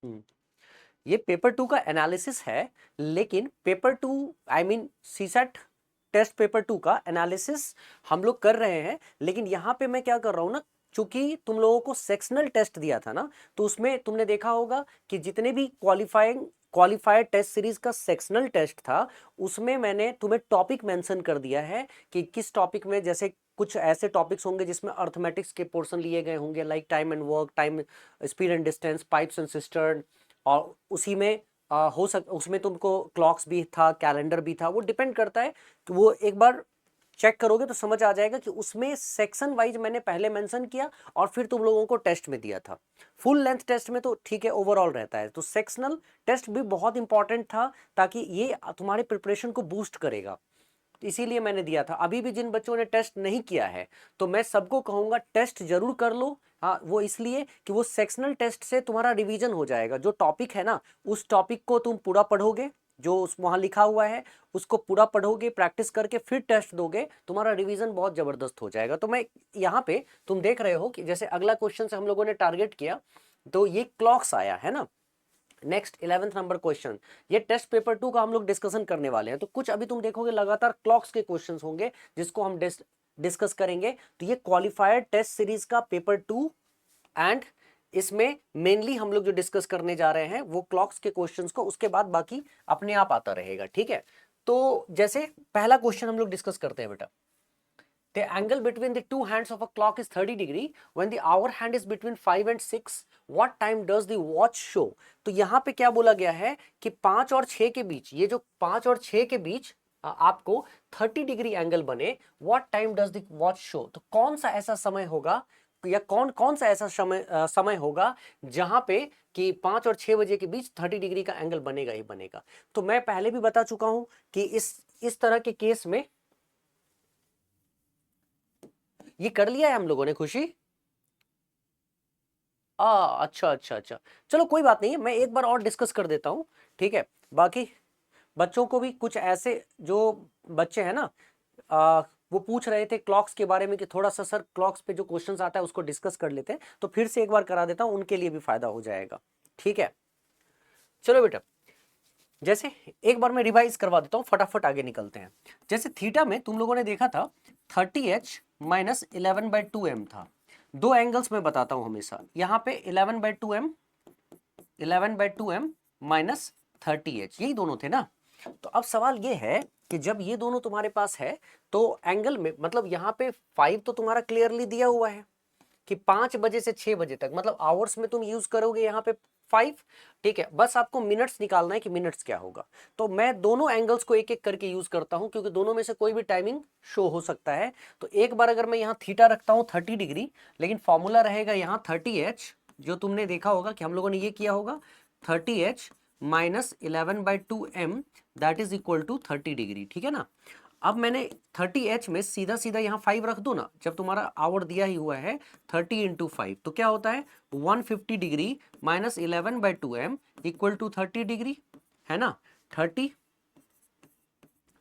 हम्म, ये पेपर 2 का एनालिसिस है, लेकिन paper 2 I mean CSAT test paper 2 का एनालिसिस हम लोग कर रहे हैं। लेकिन यहां पे मैं क्या कर रहा हूं ना, चूंकि तुम लोगों को सेक्शनल टेस्ट दिया था ना, तो उसमें तुमने देखा होगा कि जितने भी क्वालिफाइड टेस्ट सीरीज का सेक्शनल टेस्ट था, उसमें मैंने तुम्हें टॉपिक मेंशन कर दिया है कि किस टॉपिक में, जैसे कुछ ऐसे टॉपिक्स होंगे जिसमें अर्थमेटिक्स के पोर्शन लिए गए होंगे, like time and work, time, speed and distance, pipes and cistern, और उसी में हो सक उसमें तुमको क्लॉक्स भी था, कैलेंडर भी था। वो डिपेंड करता है कि वो एक बार चेक करोगे तो समझ आ जाएगा कि उसमें सेक्शन वाइज मैंने पहले मेंशन किया और फिर तुम लोगों को टेस्ट में दिया था। फुल लेंथ टेस्ट में तो ठीक है, ओवरऑल रहता है, तो सेक्शनल टेस्ट भी बहुत इंपॉर्टेंट था, ताकि ये तुम्हारे प्रिपरेशन को बूस्ट करेगा, इसीलिए मैंने दिया था। अभी भी जिन बच्चों ने टेस्ट नहीं किया है, तो मैं सबको कहूंगा टेस्ट जरूर कर लो। हाँ, वो इसलिए कि वो सेक्शनल टेस्ट से तुम्हारा रिवीजन हो जाएगा। जो टॉपिक है ना, उस टॉपिक को तुम पूरा पढ़ोगे, जो उस वहां लिखा हुआ है उसको पूरा पढ़ोगे, प्रैक्टिस करके फिर टेस्ट दोगे, तुम्हारा रिवीजन बहुत जबरदस्त हो जाएगा। तो मैं यहाँ पे तुम देख रहे हो कि जैसे अगला क्वेश्चन से हम लोगों ने टारगेट किया, तो ये क्लॉक्स आया है ना। नेक्स्ट 11th नंबर क्वेश्चन, ये टेस्ट पेपर 2 का हम लोग डिस्कशन करने वाले हैं। तो कुछ अभी तुम देखोगे लगातार क्लॉक्स के क्वेश्चंस होंगे जिसको हम डिस्कस करेंगे। तो ये क्वालिफाइड टेस्ट सीरीज का पेपर 2, एंड इसमें मेनली हम लोग जो डिस्कस करने जा रहे हैं वो क्लॉक्स के क्वेश्चंस को, उसके बाद बाकी अपने आप आता रहेगा, ठीक है। तो जैसे पहला क्वेश्चन हम लोग डिस्कस करते हैं बेटा। The angle between the two hands of a clock is 30 degree. When the hour hand is between 5 and 6, what time does the watch show? तो यहाँ पे क्या बोला गया है कि 5 और 6 के बीच, ये जो 5 और 6 के बीच आपको 30 डिग्री एंगल बने, what time does the watch show? तो कौन सा ऐसा समय होगा, या कौन कौन सा ऐसा समय होगा जहां पे कि 5 और 6 बजे के बीच 30 डिग्री का एंगल बनेगा ही बनेगा। तो मैं पहले भी बता चुका हूं कि इस तरह के केस में ये कर लिया है हम लोगों ने, खुशी। अच्छा अच्छा अच्छा, चलो कोई बात नहीं है, मैं एक बार और डिस्कस कर देता हूं, ठीक है। बाकी बच्चों को भी, कुछ ऐसे जो बच्चे हैं ना, वो पूछ रहे थे क्लॉक्स के बारे में कि थोड़ा सा सर क्लॉक्स पे जो क्वेश्चंस आता है उसको डिस्कस कर लेते हैं, तो फिर से एक बार करा देता हूं, उनके लिए भी फायदा हो जाएगा, ठीक है। चलो बेटा, जैसे एक बार मैं रिवाइज करवा देता हूं, फटाफट आगे निकलते हैं। जैसे थीटा में तुम लोगों ने देखा था 30h माइनस 11/2m था। दो एंगल्स में बताता हूं हमेशा, यहां पे 11/2m माइनस 30h, यही दोनों थे ना। तो अब सवाल ये है कि जब ये दोनों तुम्हारे पास है, तो एंगल में मतलब यहाँ पे 5 तो तुम्हारा क्लियरली दिया हुआ है कि 5 बजे से 6 बजे तक, मतलब आवर्स में तुम यूज करोगे यहाँ पे 5, ठीक है। बस आपको मिनट्स निकालना है कि मिनट्स क्या होगा। तो मैं दोनों एंगल्स को एक एक करके यूज करता हूं, क्योंकि दोनों में से कोई भी टाइमिंग शो हो सकता है। तो एक बार अगर मैं यहाँ थीटा रखता हूँ 30 डिग्री, लेकिन फॉर्मूला रहेगा यहाँ 30h, जो तुमने देखा होगा कि हम लोगों ने ये किया होगा 30h minus 11/2m, that is equal to 30 degree, ठीक है ना। अब मैंने 30h में सीधा सीधा यहाँ 5 रख दो ना, जब तुम्हारा आवर दिया ही हुआ है 30 इंटू 5, तो क्या होता है 150 degree minus 11/2m equal to 30 degree, है ना 30।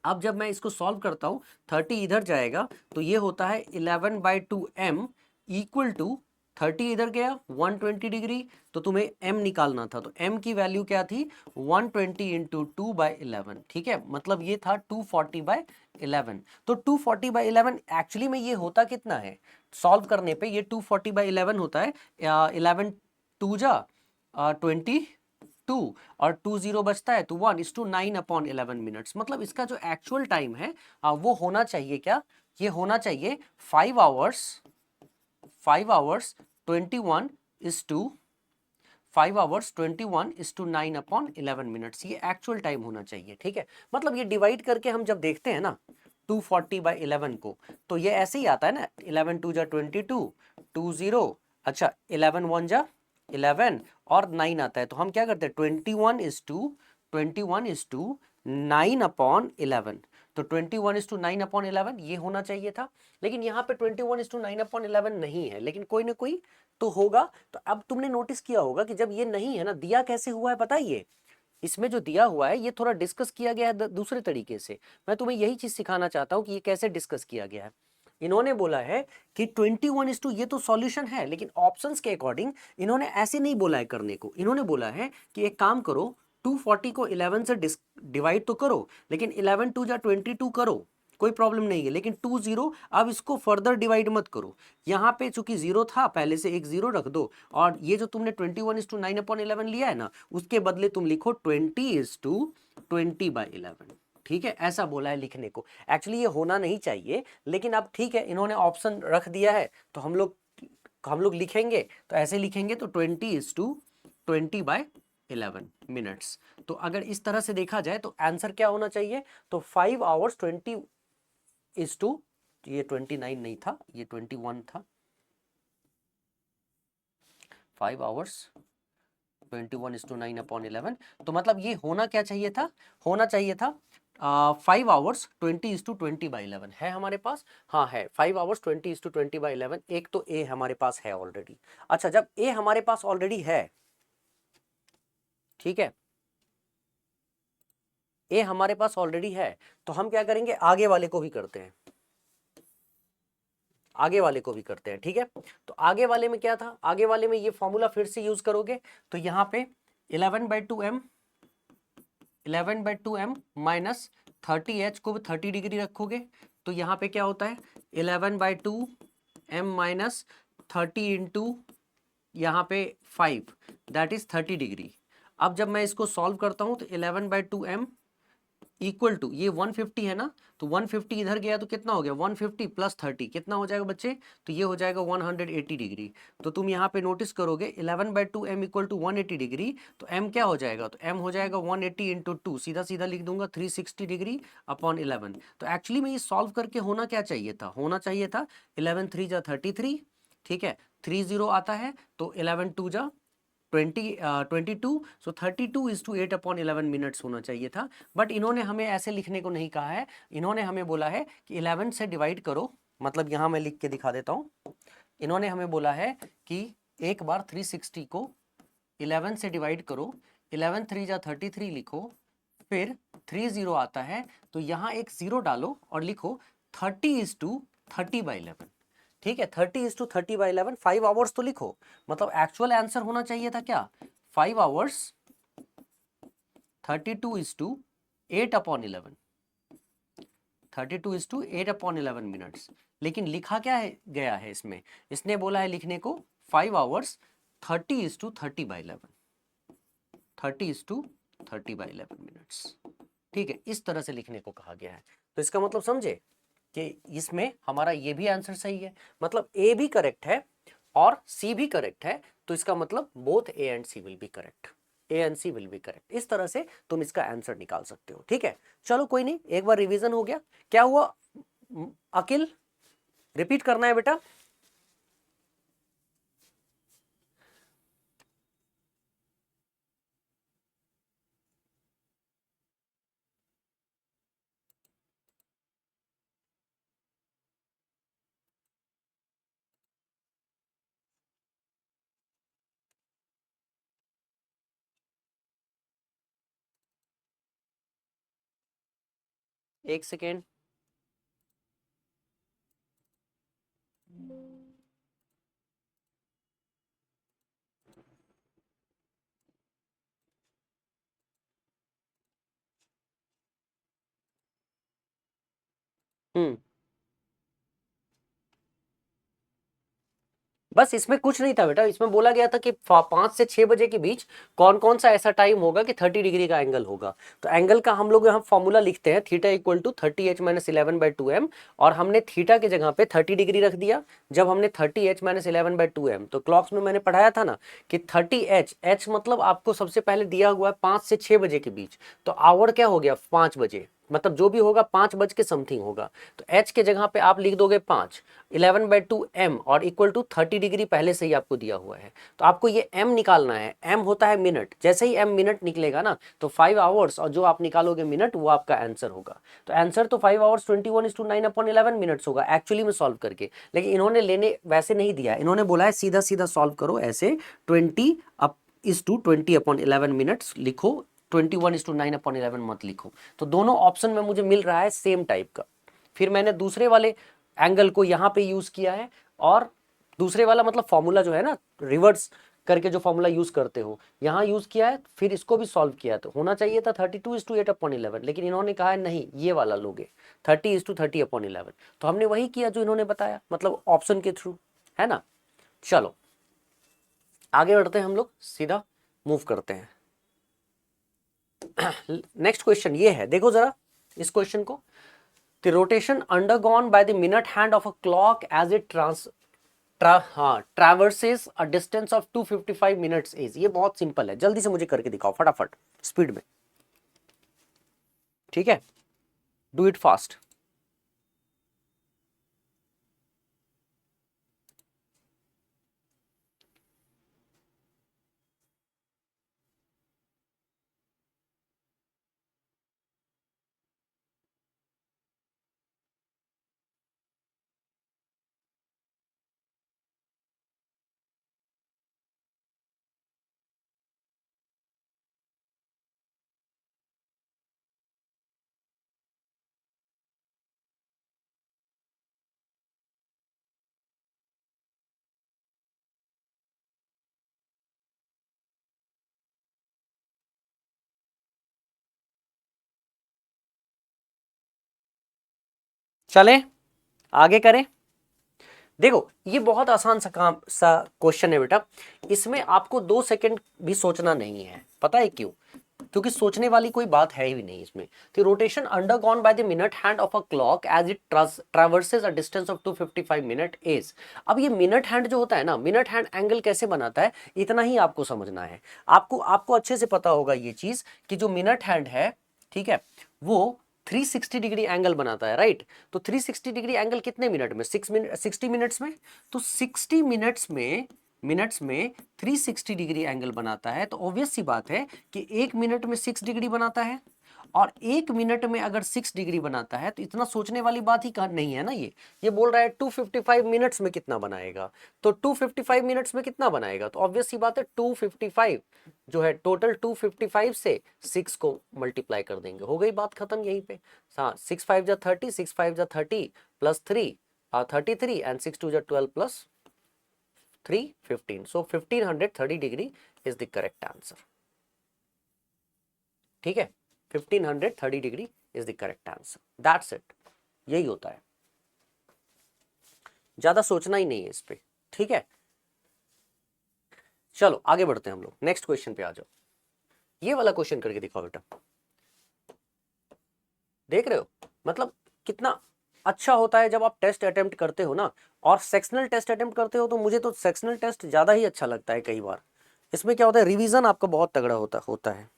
अब जब मैं इसको सॉल्व करता हूँ, 30 इधर जाएगा तो ये होता है 11/2m इक्वल टू 30 इधर गया 120 डिग्री, तो तुम्हें m निकालना था। तो m की वैल्यू क्या थी 120 इंटू 2/11, ठीक है। मतलब ये था 240/11। तो 240/11 एक्चुअली में ये होता कितना है, सॉल्व करने पे ये 240/11 होता है 11 2 जा 22 और 20 बचता है तो 1:9/11 मिनट्स। मतलब इसका जो एक्चुअल टाइम है वो होना चाहिए क्या, ये होना चाहिए 5 hours 21 is to 5 hours 21:9/11 minutes, ये एक्चुअल टाइम होना चाहिए, ठीक है। मतलब ये डिवाइड करके हम जब देखते हैं ना 240/11 को, तो ये ऐसे ही आता है ना, 11 2 जा 22, 20, अच्छा 11 1 जा 11 और 9 आता है। तो हम क्या करते हैं 21:9/11, तो 21:9/11 ये होना चाहिए था। लेकिन यहाँ पे 21:9/11 नहीं है, लेकिन कोई ना कोई तो होगा। तो अब तुमने नोटिस किया होगा कि जब ये नहीं है ना, दिया कैसे हुआ है पता है, ये इसमें जो दिया हुआ है ये थोड़ा डिस्कस किया गया है दूसरे तरीके से। मैं तुम्हें यही चीज सिखाना चाहता हूँ कि ये कैसे डिस्कस किया गया है। इन्होंने बोला है कि 21:2, ये तो सॉल्यूशन है, लेकिन ऑप्शंस के अकॉर्डिंग इन्होंने ऐसे नहीं बोला है करने को। इन्होंने बोला है कि एक काम करो, 240 को 11 से डिवाइड तो करो, लेकिन 11 2 जा 22 करो, कोई प्रॉब्लम नहीं है, लेकिन 20 अब इसको फर्दर डिवाइड मत करो। यहाँ पे चूंकि 0 था, पहले से एक 0 रख दो, और ये जो तुमने 21:9/11 लिया है ना, उसके बदले तुम लिखो 20:20/11। ठीक है, ऐसा बोला है लिखने को। एक्चुअली ये होना नहीं चाहिए, लेकिन अब ठीक है, इन्होंने ऑप्शन रख दिया है तो हम लोग लिखेंगे, तो ऐसे लिखेंगे तो 20:20/11 मिनट्स। तो अगर इस तरह से देखा जाए तो आंसर क्या होना चाहिए, तो 5 आवर्स 20:, ये 29 नहीं था, ये 21 था, 5 आवर्स 21:9/11। तो मतलब ये होना क्या चाहिए था, होना चाहिए था 5 आवर्स 20:20/11 है हमारे पास। हाँ है, 5 आवर्स 20:20/11। एक तो ए हमारे पास है ऑलरेडी। अच्छा, जब ए हमारे पास ऑलरेडी है, ठीक है, ए हमारे पास ऑलरेडी है, तो हम क्या करेंगे, आगे वाले को भी करते हैं, आगे वाले को भी करते हैं। ठीक है, तो आगे वाले में क्या था, आगे वाले में ये फॉर्मूला फिर से यूज करोगे, तो यहाँ पे 11/2m, 11/2m माइनस 30h को 30 डिग्री रखोगे, तो यहाँ पे क्या होता है 11/2m माइनस 30 इंटू यहाँ पे 5, दैट इज 30 डिग्री। अब जब मैं इसको सॉल्व करता हूँ तो 11/2m इक्वल टू, ये 150 है ना, तो 150 इधर गया तो कितना हो गया, 150 प्लस 30 कितना हो जाएगा बच्चे, तो ये हो जाएगा 180 डिग्री। तो तुम यहाँ पे नोटिस करोगे 11/2m इक्वल टू 180 डिग्री, तो m क्या हो जाएगा, तो m हो जाएगा 180 इंटू 2, सीधा सीधा लिख दूंगा 360 डिग्री अपॉन 11। तो एक्चुअली में ये सॉल्व करके होना क्या चाहिए था, होना चाहिए था 11 3 जा 33, ठीक है, 30 आता है, तो 11 2 जा 22, सो 32:8/11 मिनट्स होना चाहिए था। बट इन्होंने हमें ऐसे लिखने को नहीं कहा है, इन्होंने हमें बोला है कि 11 से डिवाइड करो, मतलब यहाँ मैं लिख के दिखा देता हूँ। इन्होंने हमें बोला है कि एक बार 360 को 11 से डिवाइड करो, 11 3 जा 33 लिखो, फिर 30 आता है, तो यहाँ एक 0 डालो और लिखो 30:30/11। ठीक है, 30:30/11, 5 आवर्स तो लिखो, मतलब एक्चुअल आंसर होना चाहिए था क्या, 5 आवर्स 32:8/11, 32:8/11 मिनट्स। लेकिन लिखा क्या है गया है इसमें, इसने बोला है लिखने को 5 आवर्स 30:30/11, 30:30/11 मिनट्स। ठीक है, इस तरह से लिखने को कहा गया है। तो इसका मतलब समझे कि इसमें हमारा ये भी आंसर सही है, मतलब ए भी करेक्ट है और सी भी करेक्ट है, तो इसका मतलब both A and C will be correct, A and C will be correct. इस तरह से तुम इसका आंसर निकाल सकते हो। ठीक है, चलो कोई नहीं, एक बार रिवीजन हो गया। क्या हुआ अकिल, रिपीट करना है बेटा। एक सेकेंड, बस इसमें कुछ नहीं था बेटा, इसमें बोला गया था कि 5 से 6 बजे के बीच कौन कौन सा ऐसा टाइम होगा कि 30 डिग्री का एंगल होगा। तो एंगल का हम लोग यहाँ फॉर्मूला लिखते हैं, थीटा इक्वल टू 30h-11/2m, और हमने थीटा की जगह पे 30 डिग्री रख दिया। जब हमने 30h-11/2m, तो क्लॉक्स में मैंने पढ़ाया था ना कि 30h, h मतलब आपको सबसे पहले दिया हुआ है 5 से 6 बजे के बीच, तो आवर क्या हो गया 5 बजे, मतलब जो भी होगा 5 बज के समथिंग होगा। तो h के जगह पे आप लिख दोगे 5, 11/2m और इक्वल टू 30 डिग्री पहले से ही आपको दिया हुआ है। तो आपको ये m निकालना है, m होता है मिनट, जैसे ही m मिनट निकलेगा ना, तो 5 आवर्स और जो आप निकालोगे मिनट, वो आपका आंसर होगा। तो आंसर तो 5 आवर्स 21:9/11 मिनट्स होगा एक्चुअली में सॉल्व करके, लेकिन इन्होंने लेने वैसे नहीं दिया, इन्होंने बोला है सीधा सीधा सॉल्व करो ऐसे, 20:20/11 मिनट्स लिखो, 21:9/11 मत लिखो। तो दोनों ऑप्शन में मुझे मिल रहा है सेम टाइप का। फिर मैंने दूसरे वाले एंगल को यहाँ पे यूज किया है, और दूसरे वाला मतलब फॉर्मूला जो है ना, रिवर्स करके जो फॉर्मूला यूज करते हो, यहाँ यूज किया है, फिर इसको भी सॉल्व किया है। तो होना चाहिए था 32:8/11, लेकिन इन्होंने कहा है नहीं ये वाला लोगे 30:30/11। तो हमने वही किया जो इन्होंने बताया, मतलब ऑप्शन के थ्रू, है ना। चलो आगे बढ़ते हैं हम लोग, सीधा मूव करते हैं। नेक्स्ट क्वेश्चन ये है, देखो जरा इस क्वेश्चन को। The rotation undergone by the minute hand of a clock as it traverses a distance of 255 minutes is. ये बहुत सिंपल है, जल्दी से मुझे करके दिखाओ फटाफट, स्पीड में, ठीक है, डू इट फास्ट। चले आगे करें। देखो ये बहुत आसान सा काम सा क्वेश्चन है बेटा, इसमें आपको 2 सेकंड भी सोचना नहीं है, पता है क्यों? क्योंकि सोचने वाली कोई बात है ही नहीं इसमें। तो rotation undergone by the minute hand of a clock as it traverses a distance of 255 minute is. अब ये मिनट हैंड जो होता है ना, मिनट हैंड एंगल कैसे बनाता है, इतना ही आपको समझना है। आपको आपको अच्छे से पता होगा ये चीज कि जो मिनट हैंड है, ठीक है, वो 360 डिग्री एंगल बनाता है, राइट। तो 360 डिग्री एंगल कितने मिनट में? 60 मिनट्स में। तो 60 मिनट्स में 360 डिग्री एंगल बनाता है। तो ऑब्वियस सी बात है कि 1 मिनट में 6 डिग्री बनाता है, और 1 मिनट में अगर 6 डिग्री बनाता है तो इतना सोचने वाली बात ही नहीं है ना। ये बोल रहा है 255 मिनट्स में कितना बनाएगा। तो 255 मिनट्स में कितना बनाएगा, तो ऑब्वियस सी बात है 255 जो है टोटल, 255 से 6 को मल्टीप्लाई कर देंगे, हो गई बात खत्म यहीं पे। हाँ, 6 5 जा 30, 6 5 जा 30 प्लस 3 33, एंड 6 2 जा 12 plus 3 15। So 1530 degree is the correct answer, ठीक है। 1530 degree is the correct answer, that's it, यही होता है, ज्यादा सोचना ही नहीं है इस पे, ठीक है। चलो आगे बढ़ते हैं हम लोग, नेक्स्ट क्वेश्चन पे आ जाओ। ये वाला क्वेश्चन करके दिखाओ बेटा, देख रहे हो मतलब कितना अच्छा होता है जब आप टेस्ट अटेम्प्ट करते हो ना, और सेक्शनल टेस्ट अटेम्प्ट करते हो। तो मुझे तो सेक्शनल टेस्ट ज्यादा ही अच्छा लगता है कई बार। इसमें क्या होता है, रिवीजन आपका बहुत तगड़ा होता है।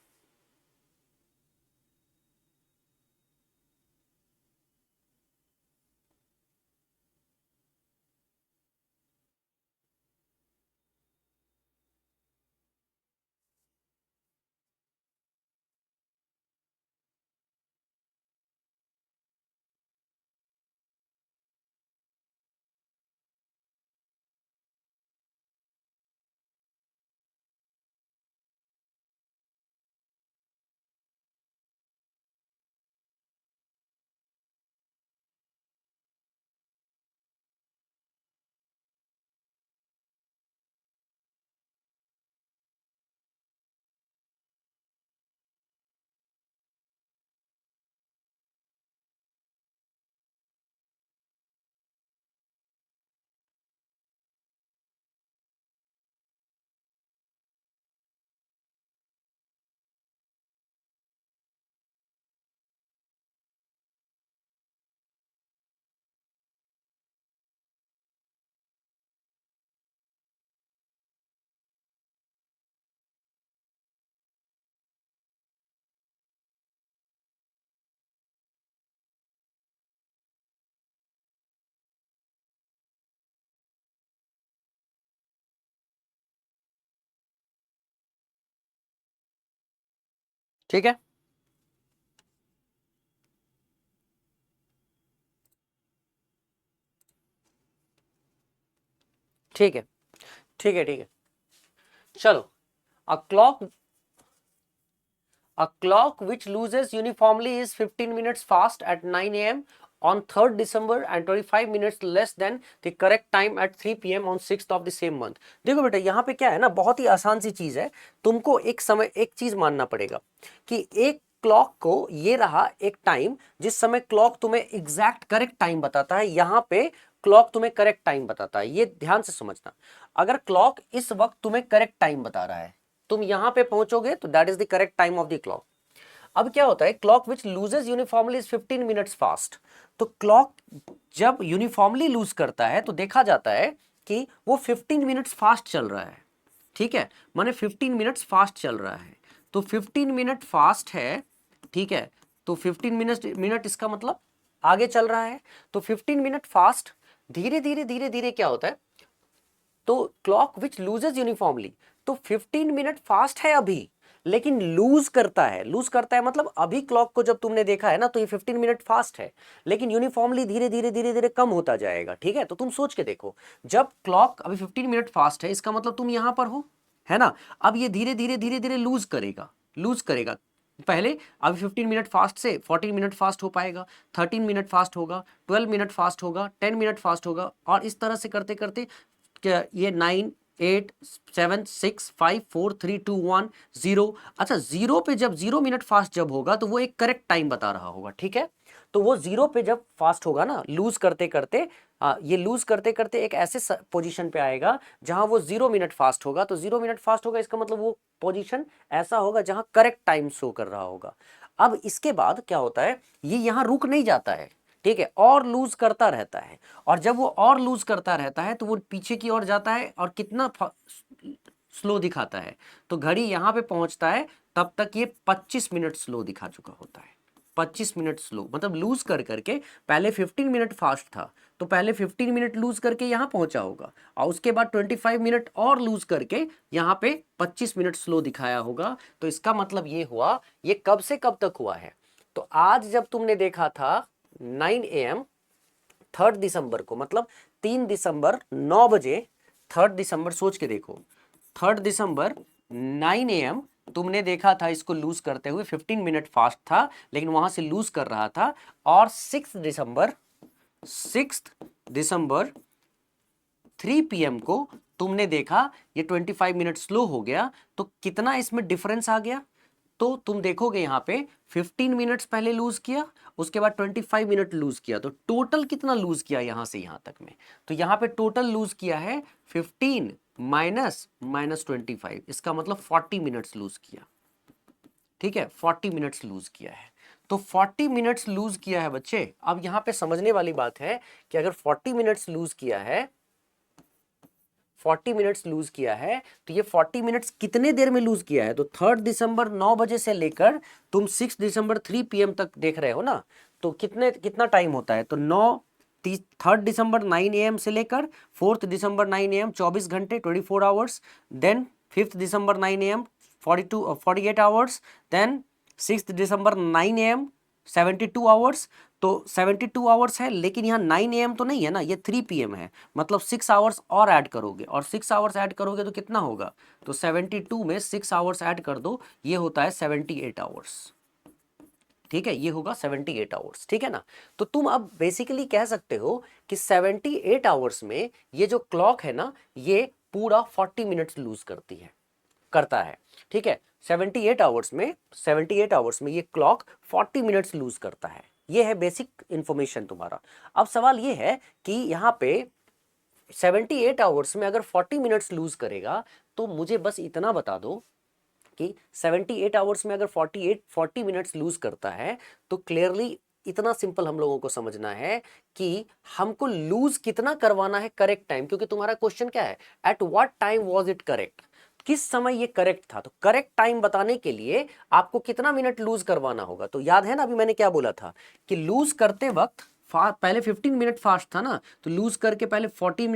ठीक है, ठीक है, ठीक है, ठीक है। चलो, a clock A clock which loses uniformly is 15 minutes fast at 9 a.m. on 3rd December and 25 minutes less than the correct time at 3 PM on 6th of the same month। देखो बेटा यहाँ पे क्या है ना, बहुत ही आसान सी चीज है। तुमको एक समय एक चीज मानना पड़ेगा कि एक क्लॉक को ये रहा एक टाइम, जिस समय क्लॉक तुम्हें एग्जैक्ट करेक्ट टाइम बताता है, यहाँ पे क्लॉक तुम्हें करेक्ट टाइम बताता है। ये ध्यान से समझना, अगर क्लॉक इस वक्त तुम्हें करेक्ट टाइम बता रहा है, तुम यहां पे पहुंचोगे तो that is the correct time of the clock. अब क्या होता है, clock which loses uniformly is 15 minutes fast. तो क्लॉक जब यूनिफॉर्मली लूज करता है तो देखा जाता है कि वो 15 मिनट्स फास्ट चल रहा है। ठीक है, माने 15 मिनट्स फास्ट चल रहा है। तो 15 मिनट फास्ट है, ठीक है, तो 15 मिनट इसका मतलब आगे चल रहा है। तो 15 मिनट फास्ट, धीरे धीरे धीरे धीरे क्या होता है, तो क्लॉक विच लूजेस यूनिफॉर्मली, तो 15 मिनट फास्ट है अभी, लेकिन लूज करता है। लूज करता है मतलब अभी क्लॉक को जब तुमने देखा है ना तो ये 15 मिनट फास्ट है, लेकिन यूनिफॉर्मली धीरे धीरे धीरे धीरे कम होता जाएगा। ठीक है, तो तुम सोच के देखो, जब क्लॉक अभी 15 मिनट फास्ट है, इसका मतलब तुम यहां पर हो, है ना। अब ये धीरे धीरे धीरे धीरे लूज करेगा, लूज करेगा। पहले अभी 15 मिनट फास्ट से 14 मिनट फास्ट हो पाएगा, 13 मिनट फास्ट होगा, 12 मिनट फास्ट होगा, 10 मिनट फास्ट होगा, और इस तरह से करते करते क्या ये 9 8 7 6 5 4 3 2 1 0। अच्छा, जीरो पे जब 0 मिनट फास्ट जब होगा तो वो एक करेक्ट टाइम बता रहा होगा। ठीक है, तो वो जीरो पे जब फास्ट होगा ना, लूज करते करते ये लूज करते करते एक ऐसे पोजीशन पे आएगा जहां वो 0 मिनट फास्ट होगा। तो 0 मिनट फास्ट होगा, इसका मतलब वो पोजीशन ऐसा होगा जहां करेक्ट टाइम शो कर रहा होगा। अब इसके बाद क्या होता है, ये यहां रुक नहीं जाता है, ठीक है, और लूज करता रहता है। और जब वो और लूज करता रहता है तो वो पीछे की ओर जाता है, और कितना स्लो दिखाता है, तो घड़ी यहां पे पहुंचता है तब तक ये 25 मिनट स्लो दिखा चुका होता है। 25 मिनट स्लो मतलब लूज कर करके, पहले 15 मिनट फास्ट था तो पहले 15 मिनट लूज करके यहां पहुंचा होगा, और उसके बाद 25 मिनट और लूज करके यहां पे 25 मिनट स्लो दिखाया होगा। तो इसका मतलब ये हुआ, ये कब से कब तक हुआ है, तो आज जब तुमने देखा था 9 AM 3rd दिसंबर को, मतलब 3 दिसंबर 9 बजे, 3rd दिसंबर सोच के देखो, 3rd दिसंबर 9 AM तुमने देखा था इसको लूज करते हुए। 15 मिनट फास्ट था लेकिन वहां से लूज कर रहा था। और 6 दिसंबर 3 PM को तुमने देखा ये 25 मिनट स्लो हो गया। तो कितना इसमें डिफरेंस आ गया, तो तुम देखोगे यहाँ पे 15 मिनट्स पहले लूज किया, उसके बाद 25 मिनट लूज किया, तो टोटल कितना लूज किया यहां से यहां तक में, तो यहाँ पे टोटल लूज किया है 15 माइनस 25, इसका मतलब 40 मिनट्स लूज किया। ठीक है, 40 मिनट्स लूज किया है। तो 40 मिनट्स लूज किया है बच्चे। अब यहाँ पे समझने वाली बात है कि अगर 40 मिनट्स लूज किया है, 40 मिनट्स लूज किया है, तो ये 40 मिनट्स कितने देर में लूज किया है, तो 3rd दिसंबर 9 बजे से लेकर तुम 6 दिसंबर 3 PM तक देख रहे हो ना, तो कितना टाइम होता है, तो 3rd दिसंबर 9 AM से लेकर 4th दिसंबर 9 AM 24 घंटे 24 hours, then 5th December 9 AM 48 hours, then 6th December 9 AM 72 hours. तो 72 आवर्स है, लेकिन यहाँ 9 AM तो नहीं है ना, ये 3 PM है, मतलब 6 आवर्स और ऐड करोगे, और 6 आवर्स ऐड करोगे तो कितना होगा, तो 72 में 6 आवर्स ऐड कर दो, ये होता है 78 आवर्स। ठीक है, ये होगा 78 आवर्स। ठीक है ना, तो तुम अब बेसिकली कह सकते हो कि 78 आवर्स में ये जो क्लॉक है ना, ये पूरा 40 मिनट्स लूज करता है। ठीक है, 78 आवर्स में ये क्लॉक 40 मिनट्स लूज करता है। ये है बेसिक इंफॉर्मेशन तुम्हारा। अब सवाल ये है कि यहाँ पे 78 आवर्स में अगर 40 मिनट्स लूज करेगा, तो मुझे बस इतना बता दो कि 78 आवर्स में अगर 40 मिनट्स लूज करता है, तो क्लियरली इतना सिंपल हम लोगों को समझना है कि हमको लूज कितना करवाना है करेक्ट टाइम, क्योंकि तुम्हारा क्वेश्चन क्या है, at what time was it correct, किस समय ये करेक्ट था। तो करेक्ट टाइम बताने के लिए आपको कितना मिनट लूज करवाना होगा, तो याद है ना अभी मैंने क्या बोला था कि लूज करते वक्त पहले 15 मिनट फास्ट था ना, तो लूज करके पहले 40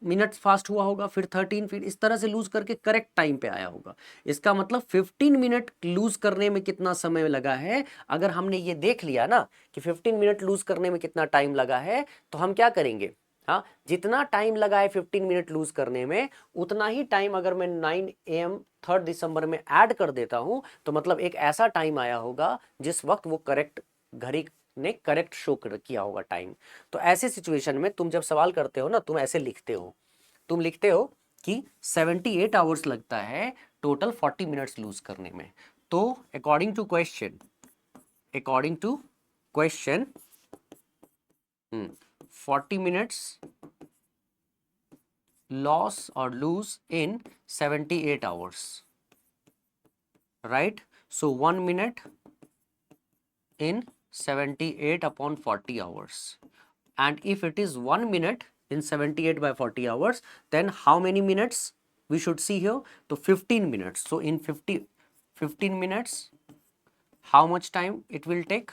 मिनट फास्ट हुआ होगा, फिर 13, फिर इस तरह से लूज करके करेक्ट टाइम पे आया होगा। इसका मतलब 15 मिनट लूज करने में कितना समय लगा है, अगर हमने ये देख लिया ना कि 15 मिनट लूज करने में कितना टाइम लगा है, तो हम क्या करेंगे, हाँ, जितना टाइम लगा है 15 मिनट लूज करने में, उतना ही टाइम अगर मैं 9 AM 3rd दिसंबर में ऐड कर देता हूं, तो मतलब एक ऐसा टाइम आया होगा जिस वक्त वो करेक्ट घड़ी ने करेक्ट शो किया होगा टाइम। तो ऐसे सिचुएशन में तुम जब सवाल करते हो ना, तुम ऐसे लिखते हो, तुम लिखते हो कि 78 आवर्स लगता है टोटल 40 मिनट्स लूज करने में। तो according to question 40 minutes loss और lose in 78 hours, right? So 1 minute in 78 upon 40 hours, and if it is 1 minute in 78 by 40 hours, then how many minutes we should see here? So 15 minutes. So in 15 minutes, how much time it will take?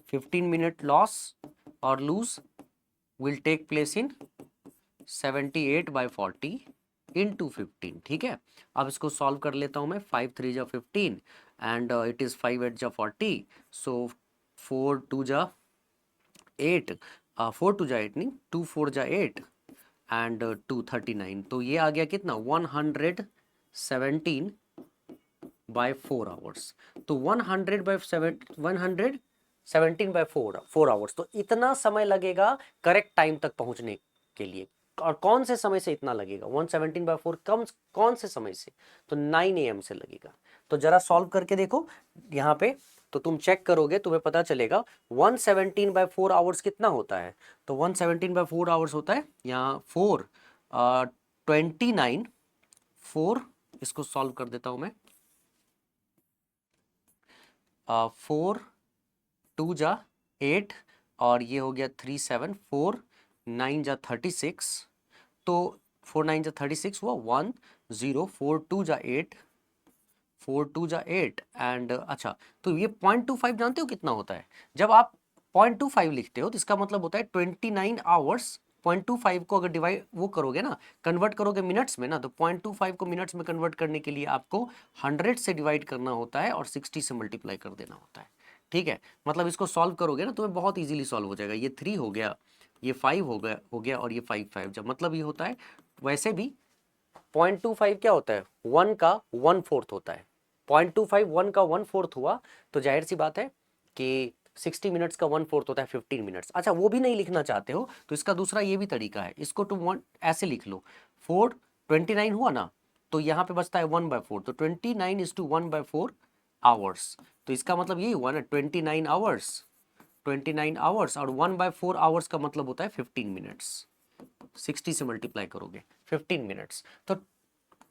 15-minute loss or lose will take place in 78 by 40 into 15। ठीक है, अब इसको solve कर लेता हूं मैं। 5 3 जा 15 and it is 5 8 जा 40, सो 4 2 जा 8, 4 2 जा 8 नहीं, 2 4 जा 8 एंड 2 39। तो ये आ गया कितना? 117 बाय 4 आवर्स। तो 100 बाय 117 बाय 4 आवर्स, तो इतना समय लगेगा करेक्ट टाइम तक पहुंचने के लिए। और कौन से समय से इतना लगेगा? 117 बाय 4 कौन से समय से? तो 9 AM से लगेगा। तो जरा सॉल्व करके देखो यहाँ पे, तो तुम चेक करोगे, तुम्हें पता चलेगा 117 बाय 4 आवर्स कितना होता है। तो 117 बाय 4 आवर्स होता है यहाँ 4 29 4, इसको सॉल्व कर देता हूं मैं। 4 2 जा 8 और ये हो गया 3 7 4 9 जा 36, तो 4 9 जा 36 हुआ 1 0 4 2 जा 8 4 2 जा 8 एंड अच्छा, तो ये 0.25 जानते हो कितना होता है? जब आप 0.25 लिखते हो तो इसका मतलब होता है 29 आवर्स। 0.25 को अगर डिवाइड वो करोगे ना, कन्वर्ट करोगे मिनट्स में ना, तो 0.25 को मिनट्स में कन्वर्ट करने के लिए आपको 100 से डिवाइड करना होता है और 60 से मल्टीप्लाई कर देना होता है। ठीक है, मतलब इसको सॉल्व करोगे ना, तुम्हें बहुत इजीली सॉल्व हो जाएगा। ये 3 हो गया, ये 5 हो गया और ये 5 5, जब मतलब ये होता है। वैसे भी 0.25 क्या होता है? 1 का 1/4 होता है। 0.25 1 का 1/4 हुआ, तो जाहिर सी बात है कि 60 मिनट्स का 1/4 होता है 15 मिनट्स। अच्छा, वो भी नहीं लिखना चाहते हो तो इसका दूसरा ये भी तरीका है, इसको तुम ऐसे लिख लो। 4 29 हुआ ना, तो यहाँ पे बचता है 1/4, तो 29 is to 1/4 आवर्स। तो इसका मतलब यही हुआ ना, 29 आवर्स, 29 आवर्स और 1/4 आवर्स का मतलब होता है 15 मिनट्स। 60 से मल्टीप्लाई करोगे 15 मिनट्स, तो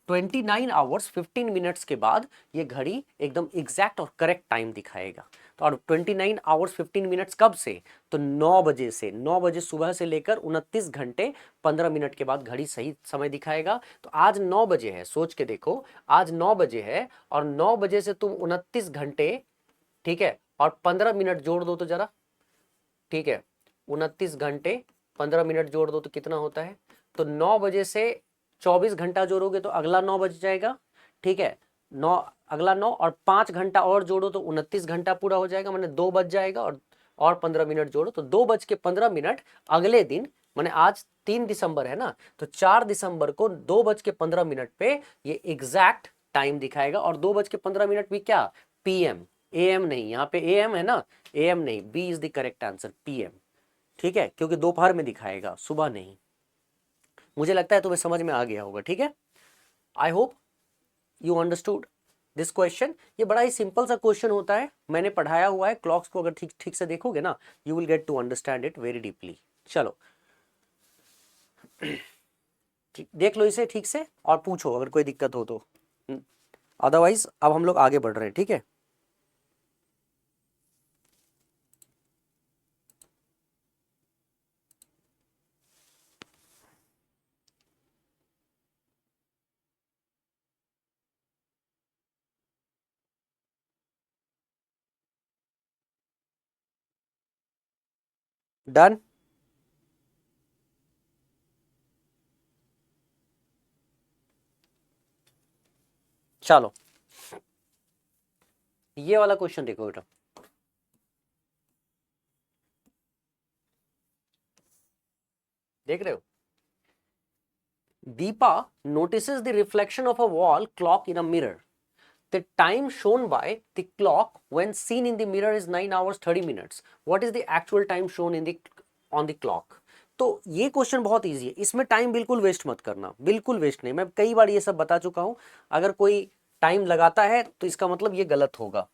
29 आवर्स 15 मिनट्स के बाद ये घड़ी एकदम एग्जैक्ट और करेक्ट टाइम दिखाएगा। तो और 29 आवर्स 15 मिनट्स कब से? तो 9 बजे से, 9 बजे सुबह से लेकर 29 घंटे 15 मिनट के बाद घड़ी सही समय दिखाएगा। तो आज 9 बजे है, सोच के देखो, आज 9 बजे है और 9 बजे से तुम 29 घंटे, ठीक है, और 15 मिनट जोड़ दो तो जरा, ठीक है, 29 घंटे 15 मिनट जोड़ दो तो कितना होता है? तो 9 बजे से 24 घंटा जोड़ोगे तो अगला 9 बज जाएगा। ठीक है, 9 अगला 9 और 5 घंटा और जोड़ो तो 29 घंटा पूरा हो जाएगा, मैंने 2 बज जाएगा। और 15 मिनट जोड़ो तो 2:15 अगले दिन, मैंने आज 3 दिसंबर है ना, तो 4 दिसंबर को 2:15 पे ये एग्जैक्ट टाइम दिखाएगा। और 2:15 भी क्या? PM, AM नहीं, यहाँ पे AM है ना, AM नहीं, B is the correct answer, PM। ठीक है, क्योंकि दोपहर में दिखाएगा, सुबह नहीं। मुझे लगता है तुम्हें समझ में आ गया होगा। ठीक है, I hope you understood this question. ये बड़ा ही सिंपल सा क्वेश्चन होता है, मैंने पढ़ाया हुआ है। क्लॉक्स को अगर ठीक ठीक से देखोगे ना, you will get to understand it very deeply. चलो देख लो इसे ठीक से और पूछो अगर कोई दिक्कत हो तो, अदरवाइज अब हम लोग आगे बढ़ रहे हैं। ठीक है, डन। चलो ये वाला क्वेश्चन देखो बेटा, देख रहे हो? Deepa notices the reflection of a wall clock in a mirror. The time shown by the clock when seen in the mirror is 9 hours 30 minutes. What is the actual time shown in the on the clock? तो ये question बहुत easy है, इसमें time बिल्कुल waste मत करना, बिल्कुल waste नहीं। मैं कई बार ये सब बता चुका हूं। अगर कोई टाइम लगाता है तो इसका मतलब ये गलत होगा।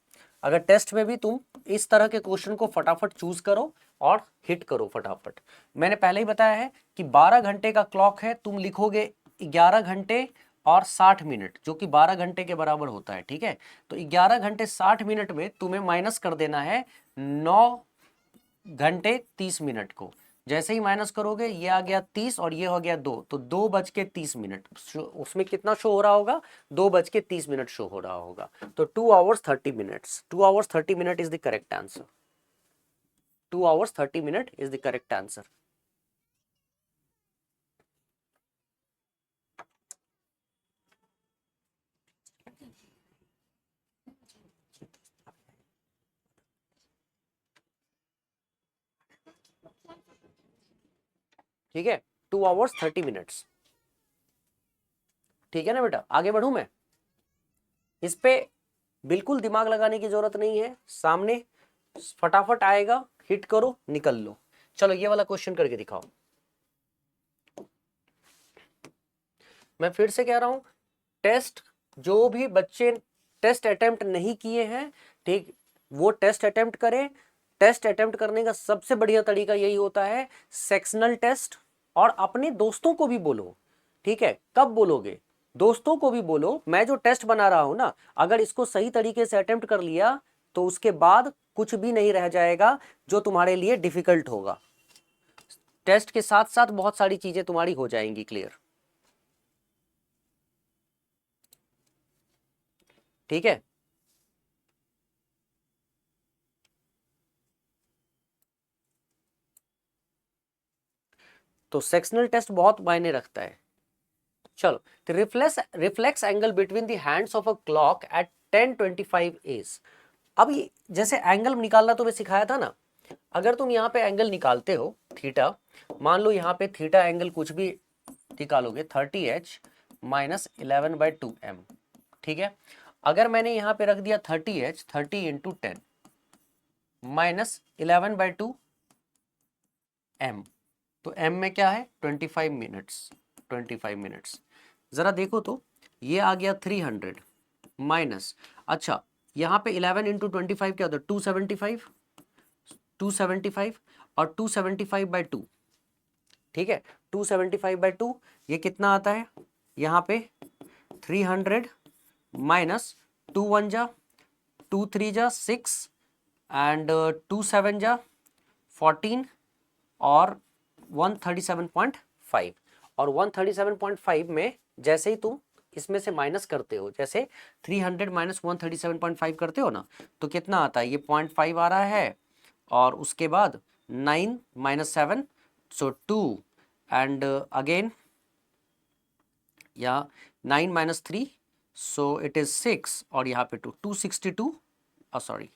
अगर टेस्ट में भी तुम इस तरह के क्वेश्चन को फटाफट चूज करो और हिट करो फटाफट। मैंने पहले ही बताया है कि 12 घंटे का क्लॉक है, तुम लिखोगे 11 घंटे और 60 मिनट, जो कि 12 घंटे के बराबर होता है। ठीक है, तो 11 घंटे 60 मिनट में तुम्हें माइनस कर देना है 9 घंटे 30 मिनट को। जैसे ही माइनस करोगे ये आ गया 30 और ये हो गया 2, तो 2:30 उसमें कितना शो हो रहा होगा? 2:30 शो हो रहा होगा। तो 2 hours 30 minutes, 2 hours 30 minute is the correct answer. 2 hours 30 minute is the correct answer. ठीक है, 2 hours 30 minutes। ठीक है ना बेटा, आगे बढ़ूं मैं? इस पे बिल्कुल दिमाग लगाने की जरूरत नहीं है, सामने फटाफट आएगा, हिट करो निकल लो। चलो ये वाला क्वेश्चन करके दिखाओ। मैं फिर से कह रहा हूं, टेस्ट जो भी बच्चे टेस्ट अटेम्प्ट नहीं किए हैं, ठीक, वो टेस्ट अटेम्प्ट करें। टेस्ट अटेम्प्ट करने का सबसे बढ़िया तरीका यही होता है, सेक्शनल टेस्ट। और अपने दोस्तों को भी बोलो। ठीक है, कब बोलोगे? दोस्तों को भी बोलो, मैं जो टेस्ट बना रहा हूं ना, अगर इसको सही तरीके से अटेम्प्ट कर लिया तो उसके बाद कुछ भी नहीं रह जाएगा जो तुम्हारे लिए डिफिकल्ट होगा। टेस्ट के साथ साथ बहुत सारी चीजें तुम्हारी हो जाएंगी क्लियर। ठीक है, तो सेक्शनल टेस्ट बहुत मायने रखता है। चलो, तो reflex angle between the hands of a clock at 10:25 is. अब जैसे एंगल निकालना तुम्हें सिखाया था ना, अगर तुम यहाँ पे एंगल निकालते हो थीटा, मान लो यहाँ पे थीटा एंगल कुछ भी निकालोगे 30h माइनस 11/2m। ठीक है, अगर मैंने यहाँ पे रख दिया 30h 30 × 10 माइनस 11/2m, तो m में क्या है? 25 मिनट्स। 25 मिनट्स जरा देखो तो, ये आ गया 300 माइनस, अच्छा यहाँ पे 11 × 25 क्या होता है? 275, 275 और 275/2। ठीक है, 275/2 ये कितना आता है? यहाँ पे 300 माइनस 2 1 जा 2 3 जा 6 एंड 2 7 जा 14 और 137.5। और 137.5 में जैसे ही तुम इसमें से माइनस करते हो, जैसे 300 माइनस 137.5 करते हो ना, तो कितना आता है? ये 0.5 आ रहा है, और उसके बाद 9 माइनस 7 सो 2 एंड अगेन या 9 माइनस 3 सो इट इज 6 और यहाँ पे 262 सॉरी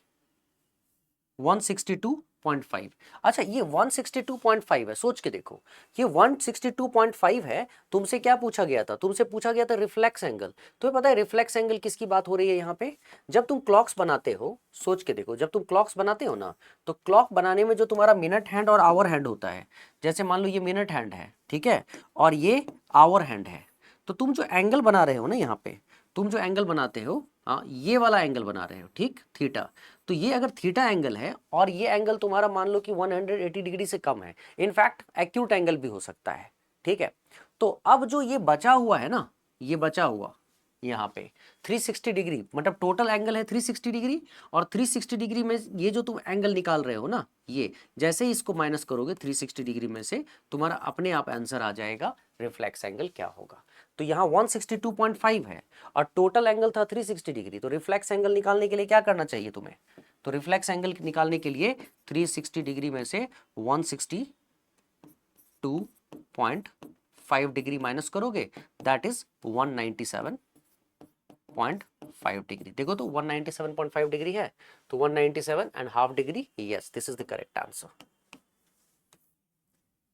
162.5। अच्छा, ये 162.5 है, सोच के देखो, ये 162.5 है। तुमसे क्या पूछा गया था? तुमसे पूछा गया था रिफ्लेक्स एंगल। तुम्हें पता है रिफ्लेक्स एंगल किसकी बात हो रही है यहाँ पे? जब तुम क्लॉक्स बनाते हो, सोच के देखो, जब तुम क्लॉक्स बनाते हो ना, तो क्लॉक बनाने में जो तुम्हारा मिनट हैंड और आवर हैंड होता है, जैसे मान लो ये मिनट हैंड है, ठीक है, और ये आवर हैंड है, तो तुम जो एंगल बना रहे हो ना, यहाँ पे तुम जो एंगल बनाते हो, हाँ, ये वाला एंगल बना रहे हो, ठीक, थीटा। तो ये अगर थीटा एंगल है और ये एंगल तुम्हारा मान लो कि 180 डिग्री से कम है, इनफैक्ट एक्यूट एंगल भी हो सकता है। ठीक है, तो अब जो ये बचा हुआ है ना, ये बचा हुआ यहाँ पे 360 डिग्री, मतलब टोटल एंगल है 360 डिग्री, और 360 डिग्री में ये जो तुम एंगल निकाल रहे हो ना, ये जैसे ही इसको माइनस करोगे 360 डिग्री में से, तुम्हारा अपने आप आंसर आ जाएगा रिफ्लेक्स एंगल क्या होगा। तो यहाँ 162.5 है और टोटल एंगल था 360 डिग्री, तो रिफ्लेक्स एंगल निकालने के लिए क्या करना चाहिए तुम्हें? तो रिफ्लेक्स एंगल निकालने के लिए 360 डिग्री में से 162.5 डिग्री माइनस करोगे, दैट इज 197.5 डिग्री। देखो तो 197.5 डिग्री है, तो 197.5 degree, yes this is the correct answer.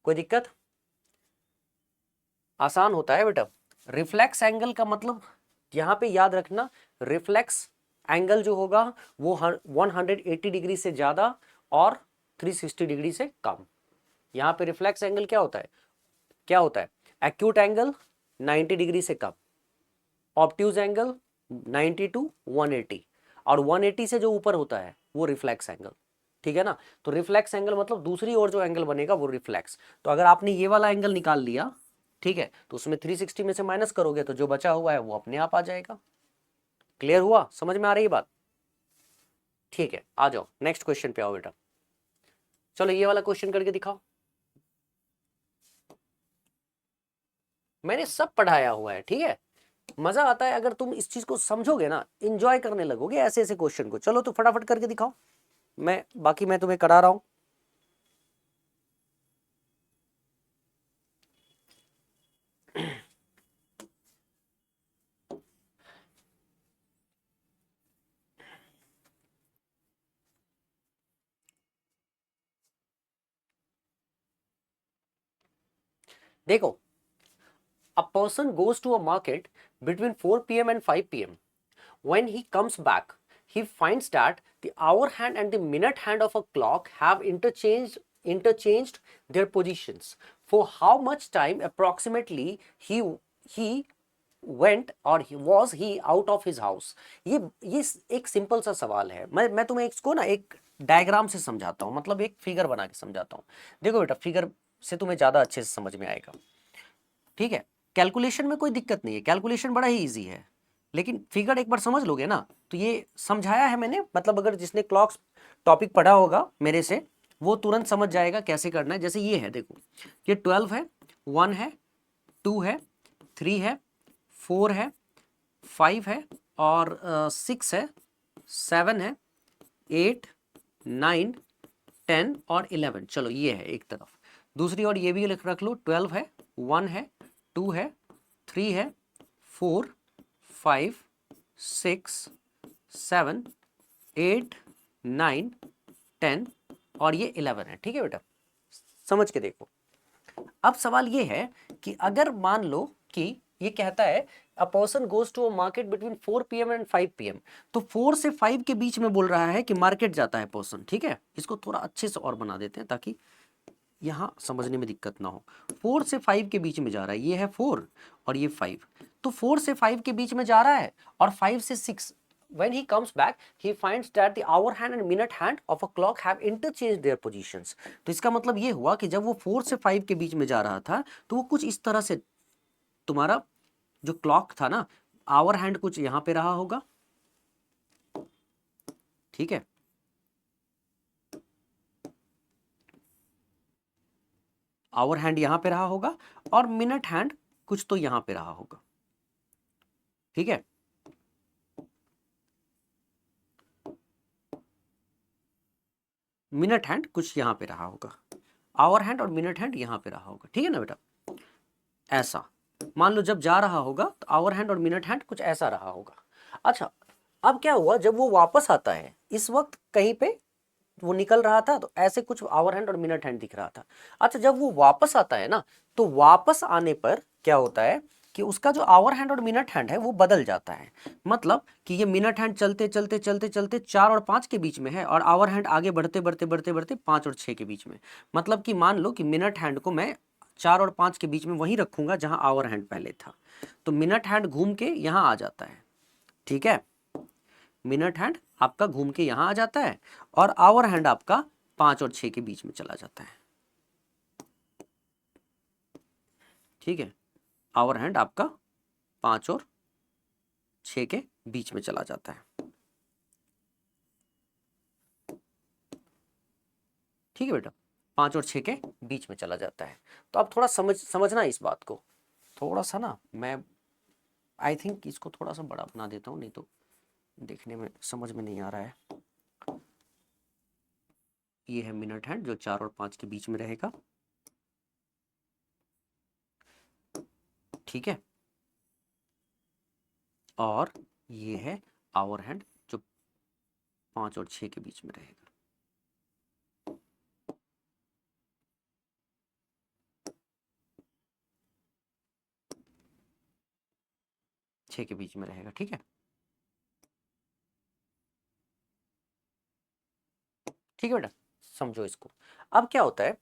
कोई दिक्कत? आसान होता है बेटा। रिफ्लेक्स एंगल का मतलब यहाँ पे याद रखना रिफ्लेक्स एंगल जो होगा वो 180 डिग्री से ज्यादा और 360 डिग्री से कम। यहाँ पे रिफ्लेक्स एंगल क्या होता है, क्या होता है, एक्यूट एंगल 90 डिग्री से कम, ऑब्ट्यूज एंगल 90 टू 180, और 180 से जो ऊपर होता है वो रिफ्लेक्स एंगल। ठीक है ना, तो रिफ्लेक्स एंगल मतलब दूसरी ओर जो एंगल बनेगा वो रिफ्लेक्स। तो अगर आपने ये वाला एंगल निकाल लिया, ठीक है, तो उसमें 360 में से माइनस करोगे तो जो बचा हुआ है वो अपने आप आ जाएगा। क्लियर हुआ, समझ में आ रही है बात? ठीक है, आ जाओ नेक्स्ट क्वेश्चन पे आओ बेटा। चलो ये वाला क्वेश्चन करके दिखाओ। मैंने सब पढ़ाया हुआ है, ठीक है। मजा आता है अगर तुम इस चीज को समझोगे ना, इंजॉय करने लगोगे ऐसे ऐसे क्वेश्चन को। चलो तो फटाफट करके दिखाओ, मैं तुम्हें करा रहा हूं। देखो, a person goes to a market between 4 p.m. and 5 p.m. When he comes back, he finds that the hour hand and the minute hand of a clock have interchanged their positions. For how much time approximately he went or he out of his house? ये एक simple सा सवाल है। मैं तुम्हें इसको ना एक डायग्राम से समझाता हूँ, मतलब एक फिगर बना के समझाता हूँ। देखो बेटा, फिगर से तुम्हें ज्यादा अच्छे से समझ में आएगा। ठीक है, कैलकुलेशन में कोई दिक्कत नहीं है, कैलकुलेशन बड़ा ही इजी है, लेकिन फिगर एक बार समझ लोगे ना तो ये समझाया है मैंने, मतलब अगर जिसने क्लॉक्स टॉपिक पढ़ा होगा मेरे से वो तुरंत समझ जाएगा कैसे करना है। जैसे ये है, देखो ये 12 है, 1 है, 2 है, 3 है, 4 है, 5 है और 6 है, 7 है, 8, 9, 10 और 11। चलो ये है एक तरफ, दूसरी ओर ये भी रख लो, 12 है, 1 है, 2 है, 3 है, 4, 5, 6, 7, 8, 9, 10 और ये 11 है। ठीक है बेटा, समझ के देखो। अब सवाल ये है कि अगर मान लो कि ये कहता है a person goes to a market between 4 PM and 5 PM, तो 4 से 5 के बीच में बोल रहा है कि मार्केट जाता है पर्सन। ठीक है, इसको थोड़ा अच्छे से और बना देते हैं ताकि यहां समझने में दिक्कत ना हो। 4 से 5 के बीच में जा रहा है, ये है 4 और ये 5, तो 4 से 5 के बीच में जा रहा है और 5 से 6। When he comes back, he finds that the hour hand and minute hand of a clock have interchanged their positions. तो इसका मतलब ये हुआ कि जब वो 4 से 5 के बीच में जा रहा था तो वो कुछ इस तरह से, तुम्हारा जो क्लॉक था ना, आवर हैंड कुछ यहां पे रहा होगा। ठीक है, आवर हैंड यहां पे रहा होगा और मिनट हैंड कुछ तो यहां पे रहा होगा। ठीक है, मिनट हैंड कुछ यहां पे रहा होगा, आवर हैंड और मिनट हैंड यहां पे रहा होगा। ठीक है ना बेटा, ऐसा मान लो जब जा रहा होगा तो आवर हैंड और मिनट हैंड कुछ ऐसा रहा होगा। अच्छा, अब क्या हुआ, जब वो वापस आता है, इस वक्त कहीं पे वो निकल रहा था तो ऐसे कुछ आवर हैंड और मिनट हैंड दिख रहा था। अच्छा, जब वो वापस आता है ना, तो वापस आने पर क्या होता है कि उसका जो आवर हैंड और मिनट हैंड है वो बदल जाता है। मतलब कि ये मिनट हैंड चलते चलते चलते चलते 4 और 5 के बीच में है और आवर हैंड आगे बढ़ते बढ़ते बढ़ते बढ़ते 5 और 6 के बीच में। मतलब कि मान लो कि मिनट हैंड को मैं 4 और 5 के बीच में वहीं रखूंगा जहां आवर हैंड पहले था, तो मिनट हैंड घूम के यहां आ जाता है। ठीक है, मिनट हैंड आपका घूम के यहां आ जाता है और आवर हैंड आपका 5 और 6 के बीच में चला जाता है। ठीक है, आवर हैंड आपका 5 और 6 के बीच में चला जाता है। ठीक है बेटा, 5 और 6 के बीच में चला जाता है। तो आप थोड़ा समझना इस बात को, थोड़ा सा ना, मैं आई थिंक इसको थोड़ा सा बड़ा बना देता हूँ, नहीं तो देखने में समझ में नहीं आ रहा है। ये है मिनट हैंड जो 4 और 5 के बीच में रहेगा। ठीक है, और ये है आवर हैंड जो 5 और 6 के बीच में रहेगा। 6 के बीच में रहेगा, ठीक है, ठीक है बेटा, समझो इसको। अब क्या होता है,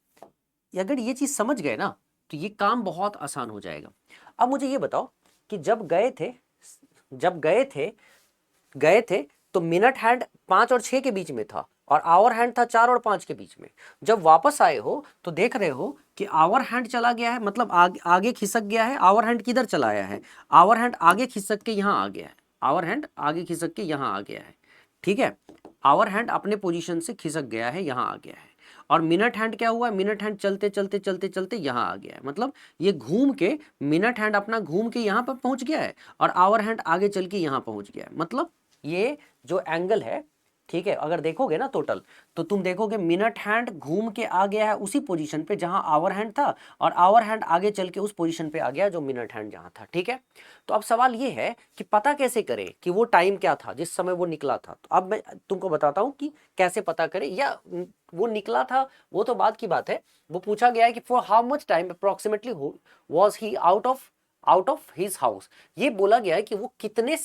अगर ये चीज समझ गए ना तो ये काम बहुत आसान हो जाएगा। अब मुझे ये बताओ कि जब गए थे तो मिनट हैंड 5 और 6 के बीच में था और आवर हैंड था 4 और 5 के बीच में। जब वापस आए हो तो देख रहे हो कि आवर हैंड चला गया है, मतलब आगे खिसक गया है। आवर हैंड किधर चला आया है, आवर हैंड आगे खिसक के यहाँ आ गया है, आवर हैंड आगे खिसक के यहाँ आ गया है, ठीक है, आवर हैंड अपने पोजीशन से खिसक गया है, यहाँ आ गया है। और मिनट हैंड क्या हुआ, मिनट हैंड चलते चलते चलते चलते यहाँ आ गया है, मतलब ये घूम के मिनट हैंड अपना घूम के यहाँ पर पहुंच गया है और आवर हैंड आगे चल के यहाँ पहुंच गया है। मतलब ये जो एंगल है, ठीक है, अगर देखोगे ना टोटल तो तुम देखोगे मिनट हैंड घूम के आ गया है उसी पोजीशन पे जहां आवर हैंड था और आवर हैंड आगे चल के उस पोजीशन पे आ गया जो मिनट हैंड जहां था, ठीक है। तो अब सवाल ये है कि पता कैसे करें कि वो टाइम क्या था जिस समय वो निकला था। तो अब मैं तुमको बताता हूं कि कैसे पता करें, या वो निकला था वो तो बात की बात है। वो पूछा गया है कि for how much time approximately was he out of his house. ये बोला गया है कि वो कितने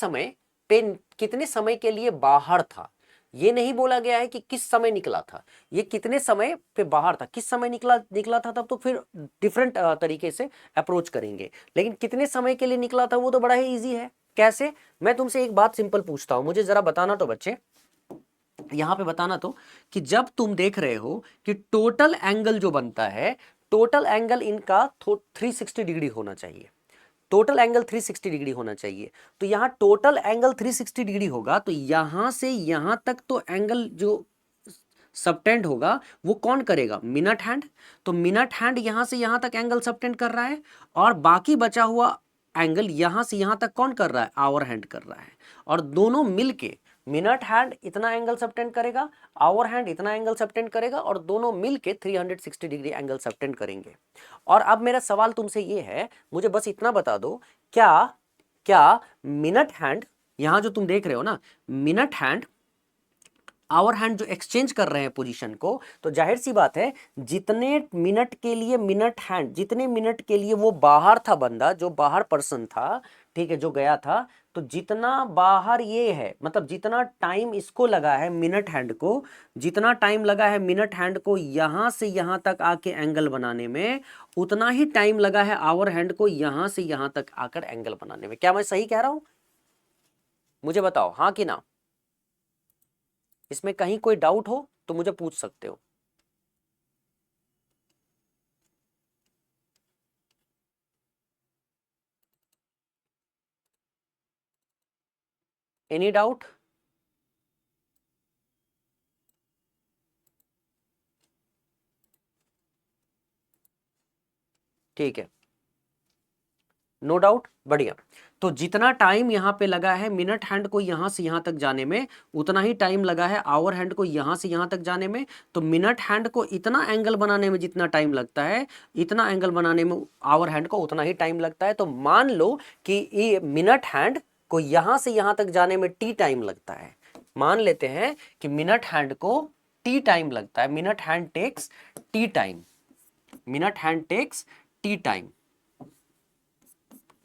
समय के लिए बाहर था। ये नहीं बोला गया है कि किस समय निकला था, ये कितने समय पे बाहर था। किस समय निकला था तब तो फिर डिफरेंट तरीके से अप्रोच करेंगे, लेकिन कितने समय के लिए निकला था वो तो बड़ा ही इजी है। कैसे, मैं तुमसे एक बात सिंपल पूछता हूं, मुझे जरा बताना तो बच्चे, यहां पे बताना तो, कि जब तुम देख रहे हो कि टोटल एंगल जो बनता है, टोटल एंगल इनका 360 डिग्री होना चाहिए, टोटल एंगल 360 डिग्री होना चाहिए। तो यहां टोटल एंगल 360 डिग्री होगा तो यहां से यहां तक तो एंगल जो सबटेंड होगा वो कौन करेगा, मिनट हैंड। तो मिनट हैंड यहां से यहां तक एंगल सबटेंड कर रहा है और बाकी बचा हुआ एंगल यहां से यहां तक कौन कर रहा है, आवर हैंड कर रहा है। और दोनों मिलके मिनट हैंड इतना एंगल सबटेंड करेगा, आवर हैंड इतना एंगल सबटेंड करेगा और दोनों मिलके 360 डिग्री एंगल सबटेंड करेंगे। और अब मेरा सवाल तुमसे ये है, मुझे बस इतना बता दो, क्या क्या मिनट हैंड यहां जो तुम देख रहे हो ना, मिनट हैंड आवर हैंड जो एक्सचेंज कर रहे हैं पोजीशन को, तो जाहिर सी बात है जितने मिनट के लिए मिनट हैंड, जितने मिनट के लिए वो बाहर था बंदा, जो बाहर पर्सन था, ठीक है, जो गया था, तो जितना बाहर ये है, मतलब जितना टाइम इसको लगा है मिनट हैंड को, जितना टाइम लगा है मिनट हैंड को यहां से यहां तक आके एंगल बनाने में, उतना ही टाइम लगा है आवर हैंड को यहां से यहां तक आकर एंगल बनाने में। क्या मैं सही कह रहा हूं, मुझे बताओ हाँ कि ना। इसमें कहीं कोई डाउट हो तो मुझे पूछ सकते हो। एनी डाउट, ठीक है, नो डाउट, बढ़िया। तो जितना टाइम यहां पे लगा है मिनट हैंड को यहां से यहां तक जाने में, उतना ही टाइम लगा है आवर हैंड को यहां से यहां तक जाने में। तो मिनट हैंड को इतना एंगल बनाने में जितना टाइम लगता है, इतना एंगल बनाने में आवर हैंड को उतना ही टाइम लगता है। तो मान लो कि ये मिनट हैंड को यहां से यहां तक जाने में टी टाइम लगता है। मान लेते हैं कि मिनट हैंड को टी टाइम लगता है, minute hand takes T time, minute hand takes T time,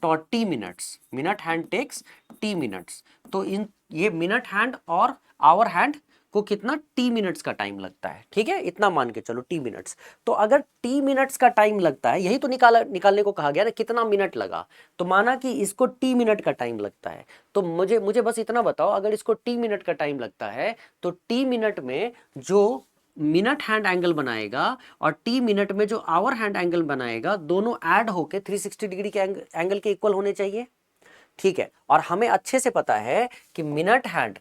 तो T minutes, minute hand takes T minutes. तो इन ये मिनट हैंड और आवर हैंड को कितना टी मिनट्स का टाइम लगता है, ठीक है, इतना मान के चलो टी मिनट्स। तो अगर टी मिनट्स का टाइम लगता है, यही तो निकालने को कहा गया ना, कितना मिनट लगा, तो माना कि इसको टी मिनट का टाइम लगता है। तो मुझे बस इतना बताओ, अगर इसको टी मिनट का टाइम लगता है तो टी मिनट में जो मिनट हैंड एंगल बनाएगा और टी मिनट में जो आवर हैंड एंगल बनाएगा, दोनों ऐड होके 360 डिग्री के एंगल के इक्वल होने चाहिए, ठीक है। और हमें अच्छे से पता है कि मिनट हैंड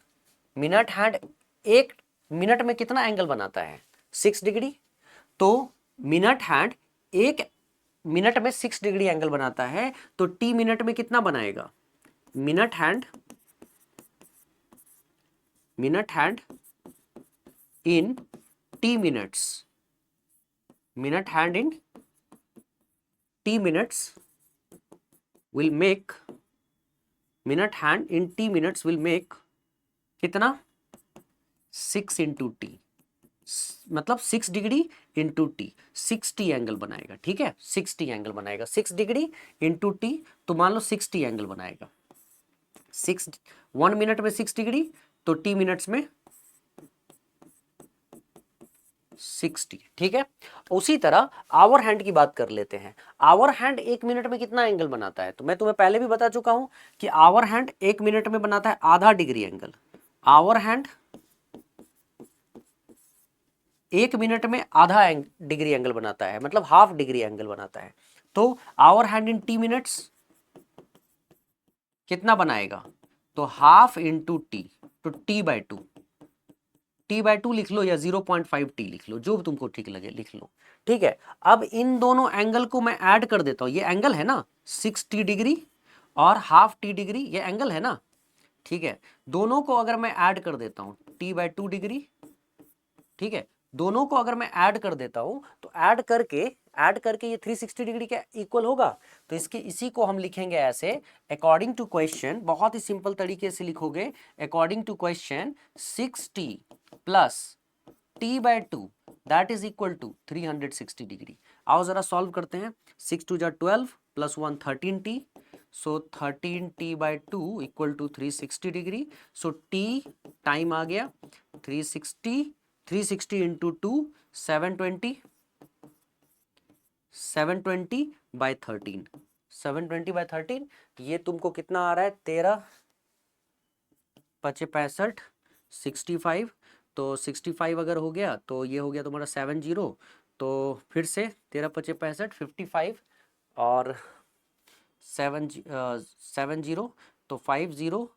एक मिनट में कितना एंगल बनाता है, 6 डिग्री। तो मिनट हैंड एक मिनट में 6 डिग्री एंगल बनाता है, तो टी मिनट में कितना बनाएगा, minute hand in t minutes, minute hand in t minutes will make, minute hand in t minutes will make कितना, 6 इंटू टी, मतलब 6 डिग्री इंटू टी, 60 एंगल बनाएगा, ठीक है, 60 एंगल बनाएगा, 6 डिग्री इंटू टी, तो मान लो 60 एंगल बनाएगा। 1 मिनट में 6 डिग्री, तो t मिनट्स में 60। ठीक है, उसी तरह आवर हैंड की बात कर लेते हैं। आवर हैंड 1 मिनट में कितना एंगल बनाता है? तो मैं तुम्हें पहले भी बता चुका हूं कि आवर हैंड 1 मिनट में बनाता है आधा degree angle. Hour hand 1 minute में आधा डिग्री एंगल बनाता है, मतलब हाफ डिग्री एंगल बनाता है। तो hour hand in t minutes कितना बनाएगा? तो हाफ इंटू टी, तो t/2, t/2 लिख लो या 0.5t लिख लो, जो तुमको ठीक लगे लिख लो। ठीक है, अब इन दोनों एंगल को मैं ऐड कर देता हूं। ये एंगल है ना 60 डिग्री और हाफ टी डिग्री, ये एंगल है ना। ठीक है, दोनों को अगर मैं ऐड कर देता हूं t/2 डिग्री, ठीक है, दोनों को अगर मैं ऐड कर देता हूं तो ऐड करके ये 360 डिग्री के इक्वल होगा। तो इसी को हम लिखेंगे ऐसे, अकॉर्डिंग टू क्वेश्चन, बहुत ही सिंपल तरीके से लिखोगे, according to question 6t plus t/2 that is equal to 360 degree. आओ जरा सॉल्व करते हैं। 6 2 12 plus 1 13t, so 13t/2 equal to 360 degree. So t time आ गया 360 इंटू 2 720, 720/13, 720/13, ये तुमको कितना आ रहा है? 13 × 5 = 65। तो 65 अगर हो गया तो ये हो गया तुम्हारा 70। तो फिर से 13 × 5 = 55 और 70 तो 50,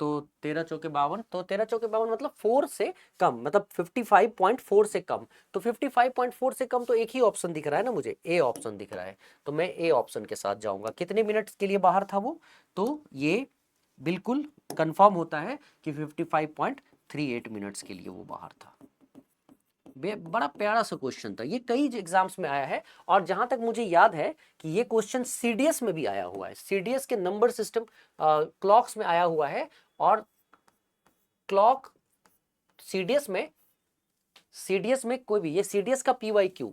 तो 13 चौके 52, तो 13 चौके 52 मतलब 4 से कम, मतलब 55.4 से कम। तो 55.4 से कम तो एक ही ऑप्शन दिख रहा है ना मुझे, ए ऑप्शन दिख रहा है। तो मैं ए ऑप्शन के साथ जाऊंगा। कितने मिनट्स के लिए बाहर था वो? तो ये बिल्कुल कंफर्म होता है कि 55.38 मिनट्स के लिए वो बाहर था। बड़ा प्यारा सा क्वेश्चन था, ये कई एग्जाम्स में आया है। और जहां तक मुझे याद है कि ये क्वेश्चन सीडीएस में भी आया हुआ है, सीडीएस के नंबर सिस्टम क्लॉक्स में आया हुआ है। और क्लॉक सीडीएस में कोई भी, ये सीडीएस का पीवाईक्यू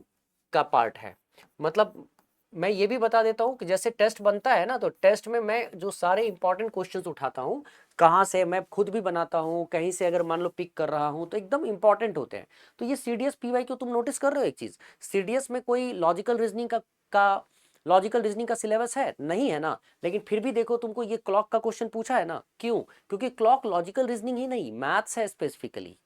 का पार्ट है। मतलब मैं ये भी बता देता हूं कि जैसे टेस्ट बनता है ना, तो टेस्ट में मैं जो सारे इंपॉर्टेंट क्वेश्चंस उठाता हूं, कहाँ से मैं खुद भी बनाता हूं, कहीं से अगर मान लो पिक कर रहा हूं, तो एकदम इंपॉर्टेंट होते हैं। तो ये सीडीएस पीवाईक्यू तुम नोटिस कर रहे हो एक चीज, सीडीएस में कोई लॉजिकल रीजनिंग का सिलेबस है नहीं, है ना। लेकिन फिर भी देखो तुमको ये क्लॉक का क्वेश्चन पूछा है ना, क्यों? क्योंकि क्लॉक लॉजिकल रीजनिंग ही नहीं, मैथ्स है स्पेसिफिकली।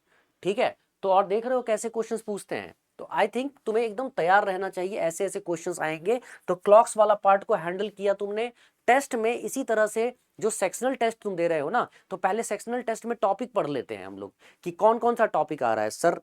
ठीक है, तो और देख रहे हो कैसे क्वेश्चंस पूछते हैं। तो आई थिंक तुम्हें एकदम तैयार रहना चाहिए, ऐसे ऐसे क्वेश्चंस आएंगे। तो क्लॉक्स वाला पार्ट को हैंडल किया तुमने टेस्ट में। इसी तरह से जो सेक्शनल टेस्ट तुम दे रहे हो ना, तो पहले सेक्शनल टेस्ट में टॉपिक पढ़ लेते हैं हम लोग कि कौन कौन सा टॉपिक आ रहा है। सर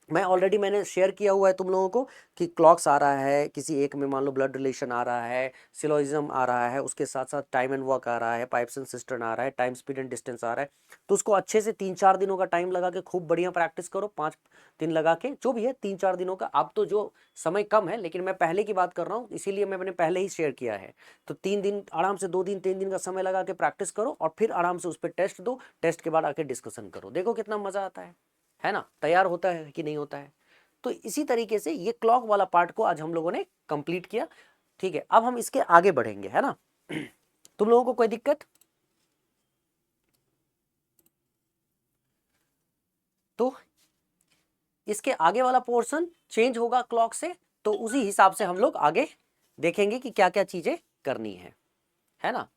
मैंने शेयर किया हुआ है तुम लोगों को कि क्लॉक्स आ रहा है, किसी एक में मान लो ब्लड रिलेशन आ रहा है, सिलोजिज्म आ रहा है, उसके साथ साथ टाइम एंड वर्क आ रहा है, पाइप्स एंड सिस्टर्न आ रहा है, टाइम स्पीड एंड डिस्टेंस आ रहा है। तो उसको अच्छे से 3-4 दिनों का टाइम लगा के खूब बढ़िया प्रैक्टिस करो, 5 दिन लगा के, जो भी है 3-4 दिनों का। अब तो जो समय कम है, लेकिन मैं पहले की बात कर रहा हूँ, इसीलिए मैंने पहले ही शेयर किया है। तो 3 दिन आराम से, 2 दिन 3 दिन का समय लगा के प्रैक्टिस करो, और फिर आराम से उस पर टेस्ट दो। टेस्ट के बाद आके डिस्कशन करो, देखो कितना मजा आता है ना। तैयार होता है कि नहीं होता है। तो इसी तरीके से ये क्लॉक वाला पार्ट को आज हम लोगों ने कंप्लीट किया। ठीक है, अब हम इसके आगे बढ़ेंगे, है ना। तुम लोगों को कोई दिक्कत? तो इसके आगे वाला पोर्शन चेंज होगा क्लॉक से, तो उसी हिसाब से हम लोग आगे देखेंगे कि क्या क्या चीजें करनी है ना।